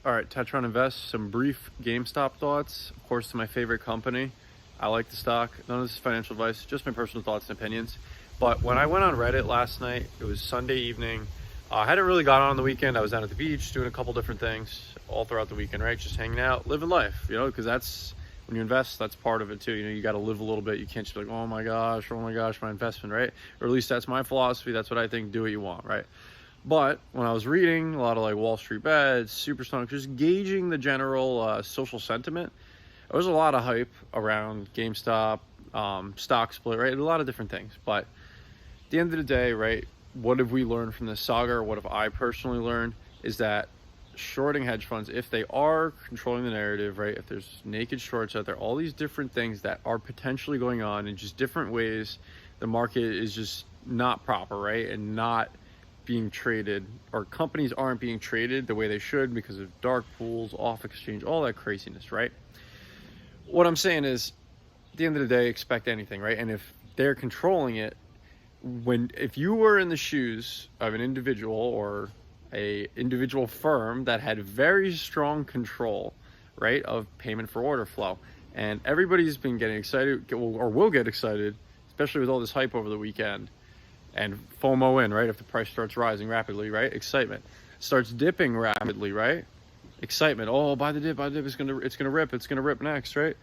All right, Tetron Invest, some brief GameStop thoughts. Of course, to my favorite company. I like the stock. None of this is financial advice, just my personal thoughts and opinions. But when I went on Reddit last night, it was Sunday evening. I hadn't really gone on the weekend. I was down at the beach doing a couple different things all throughout the weekend, right? Just hanging out, living life, because that's, when you invest, that's part of it too. You got to live a little bit. You can't just be like, oh my gosh, my investment, right? Or at least that's my philosophy. That's what I think. Do what you want, right? But when I was reading a lot of like Wall Street Bets, Supersonic, just gauging the general social sentiment, there was a lot of hype around GameStop, stock split, right? A lot of different things. But at the end of the day, right, what have we learned from this saga, or what have I personally learned, is that shorting hedge funds, if they are controlling the narrative, right, if there's naked shorts out there, all these different things that are potentially going on in just different ways, the market is just not proper, right, and not being traded, or companies aren't being traded the way they should because of dark pools, off exchange, all that craziness, right? What I'm saying is, at the end of the day, expect anything, right? And if they're controlling it, if you were in the shoes of an individual or a individual firm that had very strong control, right, of payment for order flow, and everybody's been getting excited, or will get excited, especially with all this hype over the weekend, and FOMO in, right? If the price starts rising rapidly, right? Excitement. Starts dipping rapidly, right? Excitement. Oh, buy the dip, it's gonna rip next, right?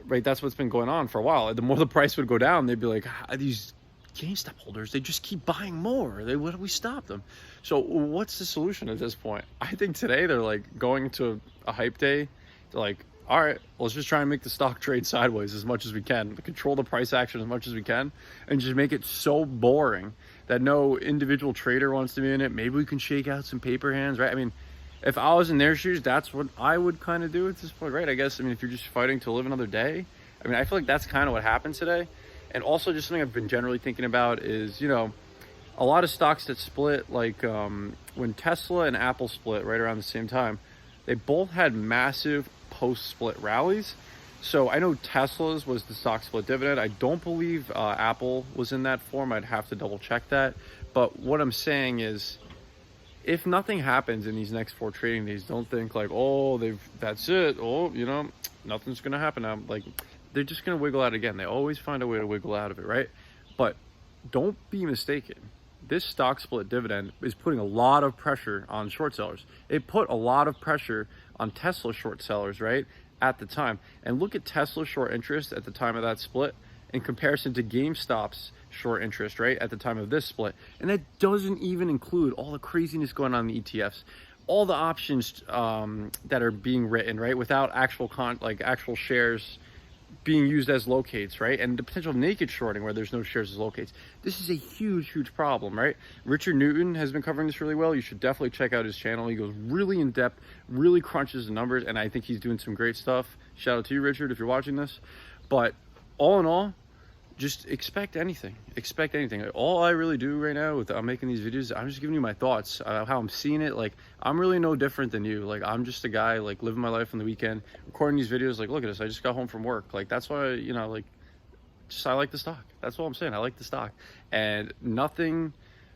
Right, that's what's been going on for a while. The more the price would go down, they'd be like, these GameStop holders, they just keep buying more. Why do we stop them? So what's the solution at this point? I think today they're like going to a hype day. They're like, all right, let's just try and make the stock trade sideways as much as we can, control the price action as much as we can, and just make it so boring that no individual trader wants to be in it. Maybe we can shake out some paper hands, right? I mean, if I was in their shoes, that's what I would kind of do at this point, right? I guess, if you're just fighting to live another day, I feel like that's kind of what happened today. And also just something I've been generally thinking about is, a lot of stocks that split, like when Tesla and Apple split right around the same time, they both had massive post-split rallies. So I know Tesla's was the stock split dividend. I don't believe Apple was in that form. I'd have to double check that. But what I'm saying is, if nothing happens in these next 4 trading days, don't think like, oh, that's it. Oh, nothing's going to happen now. Like, they're just going to wiggle out again. They always find a way to wiggle out of it, right? But don't be mistaken. This stock split dividend is putting a lot of pressure on short sellers. It put a lot of pressure on Tesla short sellers, right, at the time. And look at Tesla's short interest at the time of that split in comparison to GameStop's short interest, right, at the time of this split. And that doesn't even include all the craziness going on in the ETFs, all the options that are being written, right, without actual actual shares being used as locates, right? And the potential naked shorting where there's no shares as locates. This is a huge, huge problem, right? Richard Newton has been covering this really well. You should definitely check out his channel. He goes really in depth, really crunches the numbers, and I think he's doing some great stuff. Shout out to you, Richard, if you're watching this. But all in all, just expect anything. Expect anything. All I really do right now with I'm making these videos, I'm just giving you my thoughts, how I'm seeing it. Like, I'm really no different than you. Like, I'm just a guy, like, living my life on the weekend, recording these videos. Like, look at this. I just got home from work. Like, that's why, I like the stock. That's all I'm saying. I like the stock. And nothing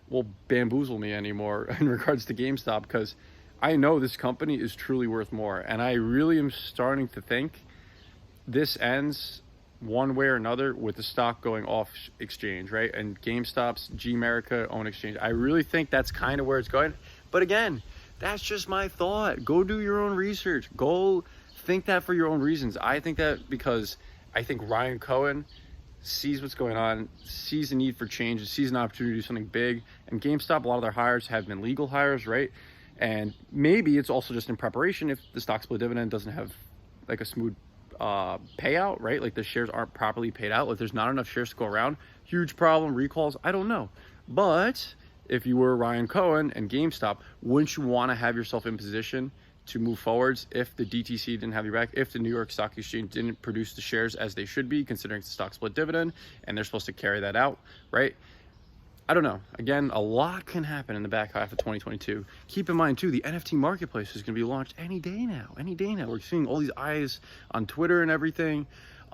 will bamboozle me anymore in regards to GameStop, because I know this company is truly worth more. And I really am starting to think this ends one way or another with the stock going off exchange, right? And GameStop's G-America own exchange. I really think that's kind of where it's going. But again, that's just my thought. Go do your own research. Go think that for your own reasons. I think that because I think Ryan Cohen sees what's going on, sees the need for change, sees an opportunity to do something big. And GameStop, a lot of their hires have been legal hires, right? And maybe it's also just in preparation if the stock split dividend doesn't have like a smooth payout, right? Like the shares aren't properly paid out, like there's not enough shares to go around. Huge problem, recalls, I don't know. But if you were Ryan Cohen and GameStop, wouldn't you want to have yourself in position to move forwards if the DTC didn't have your back, if the New York Stock Exchange didn't produce the shares as they should be, considering it's a stock split dividend and they're supposed to carry that out, right? I don't know. Again, a lot can happen in the back half of 2022. Keep in mind, too, the NFT marketplace is going to be launched any day now. Any day now. We're seeing all these eyes on Twitter and everything.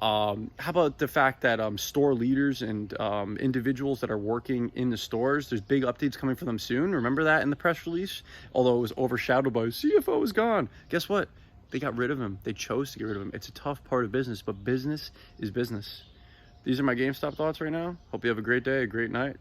How about the fact that store leaders and individuals that are working in the stores, there's big updates coming for them soon. Remember that in the press release? Although it was overshadowed by CFO is gone. Guess what? They got rid of him. They chose to get rid of him. It's a tough part of business, but business is business. These are my GameStop thoughts right now. Hope you have a great day, a great night.